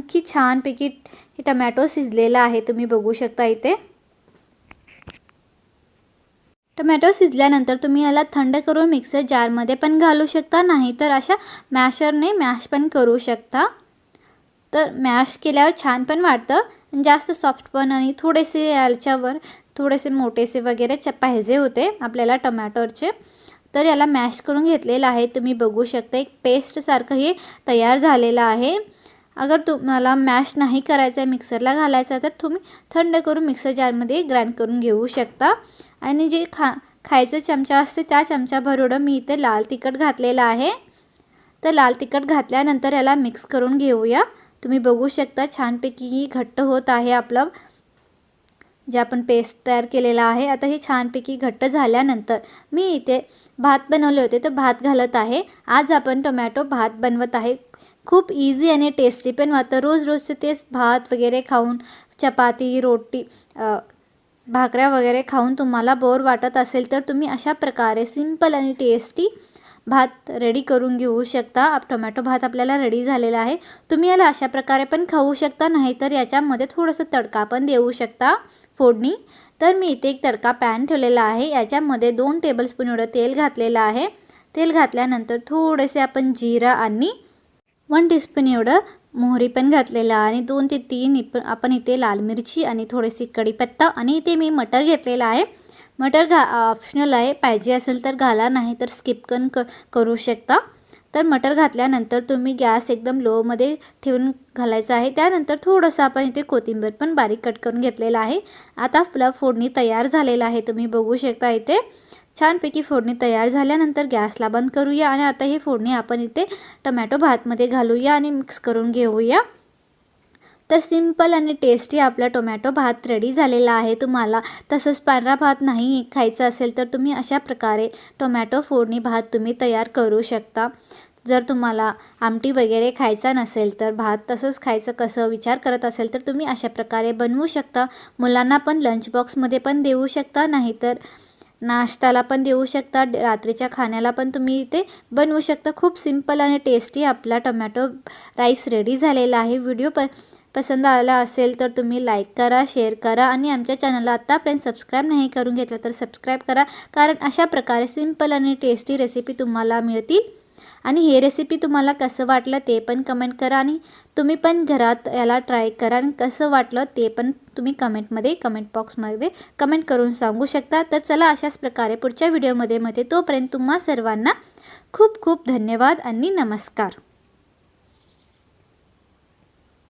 की छानपैकी हे टोमॅटो शिजलेला आहे, तुम्ही बघू शकता इथे। टोमॅटो शिजल्यानंतर तुम्ही याला थंड करून मिक्सर जारमध्ये पण घालू शकता, नाही तर अशा मॅशरने मॅश पण करू शकता। तर मॅश केल्यावर छान पण वाटतं, जास्त सॉफ्ट पण आणि थोडेसे याच्यावर थोडेसे मोठेसे वगैरे पाहिजे होते आपल्याला टोमॅटोचे। तर याला मॅश करून घेतलेलं आहे, तुम्ही बघू शकता एक पेस्ट सारखं हे तयार झालेलं आहे। अगर तुम्हाला मॅश नाही करायचं आहे, मिक्सरला घालायचं आहे, तर तुम्ही थंड करून मिक्सर जारमध्ये ग्राइंड करून घेऊ शकता। आणि जे खायचं चमचा असते त्या चमचाभर मी इथे लाल तिखट घातलेलं आहे। तर लाल तिखट घातल्यानंतर याला मिक्स करून घेऊया। तुम्ही बघू शकता छानपैकी घट्ट होत आहे आपलं जे आपण पेस्ट तयार केलेला आहे। आता हे छानपैकी घट्ट झाल्यानंतर मी इथे भात बनवले होते, तर भात घालत आहे। आज आपण टोमॅटो भात बनवत आहे। खूप इझी आणि टेस्टी पण वाटतं। रोज रोजचे तेच भात वगैरे खाऊन, चपाती रोटी भाकऱ्या वगैरे खाऊन तुम्हाला बोर वाटत असेल, तर तुम्ही अशा प्रकारे सिंपल आणि टेस्टी भात रेडी करून घेऊ शकता। टोमॅटो भात आपल्याला रेडी झालेला आहे। तुम्ही याला अशा प्रकारे पण खाऊ शकता, नाही तर याच्यामध्ये थोडंसं तडका पण देऊ शकता फोडणी। तर मी इथे एक तडका पॅन ठेवलेला आहे, याच्यामध्ये 2 टेबलस्पून एवढं तेल घातलेलं आहे। तेल घातल्यानंतर थोडेसे आपण जिरा आणि 1 टीस्पून एवढं मोहरी पण घातलेलं आहे आणि 2 ते 3 आपण इथे लाल मिरची आणि थोडीशी कढीपत्ता आणि इथे मी मटर घेतलेला आहे। मटर ऑप्शनल आहे, पाहिजे असेल तर घाला, नाही तर स्किप पण करू शकता। तर मटर घातल्यानंतर तुम्ही गॅस एकदम लोमध्ये ठेवून घालायचा आहे। त्यानंतर थोडंसं आपण इथे कोथिंबीर पण बारीक कट करून घेतलेला आहे। आता आपला फोडणी तयार झालेला आहे, तुम्ही बघू शकता इथे छानपैकी फोडणी तयार झाल्यानंतर गॅसला बंद करूया आणि आता ही फोडणी आपण इथे टोमॅटो भातमध्ये घालूया आणि मिक्स करून घेऊया। तर सिंपल आणि टेस्टी आपला टोमॅटो भात रेडी झालेला आहे। तुम्हाला तसंच पांढरा भात नाही खायचा असेल, तर तुम्ही अशा प्रकारे टोमॅटो फोडणी भात तुम्ही तयार करू शकता। जर तुम्हाला आमटी वगैरे खायचा नसेल, तर भात तसंच खायचं कसं विचार करत असेल, तर तुम्ही अशा प्रकारे बनवू शकता। मुलांना पण लंच बॉक्समध्ये पण देऊ शकता, नाहीतर नाश्त्याला पण देऊ शकता, रात्रीच्या खाण्याला पण तुम्ही इथे बनवू शकता। खूप सिंपल आणि टेस्टी आपला टोमॅटो राईस रेडी झालेला आहे। व्हिडिओ पसंत आला असेल तर तुम्ही लाईक करा, शेअर करा आणि आमच्या चॅनलला आत्तापर्यंत सबस्क्राईब नाही करून घेतलं तर सबस्क्राईब करा, कारण अशा प्रकारे सिंपल आणि टेस्टी रेसिपी तुम्हाला मिळतील। आणि हे रेसिपी तुम्हाला कसं वाटलं ते पण कमेंट करा आणि तुम्ही पण घरात याला ट्राय करा आणि कसं वाटलं ते पण तुम्ही कमेंट बॉक्समध्ये कमेंट करून सांगू शकता। तर चला अशाच प्रकारे पुढच्या व्हिडिओमध्ये तोपर्यंत तुम्हा सर्वांना खूप खूप धन्यवाद आणि नमस्कार।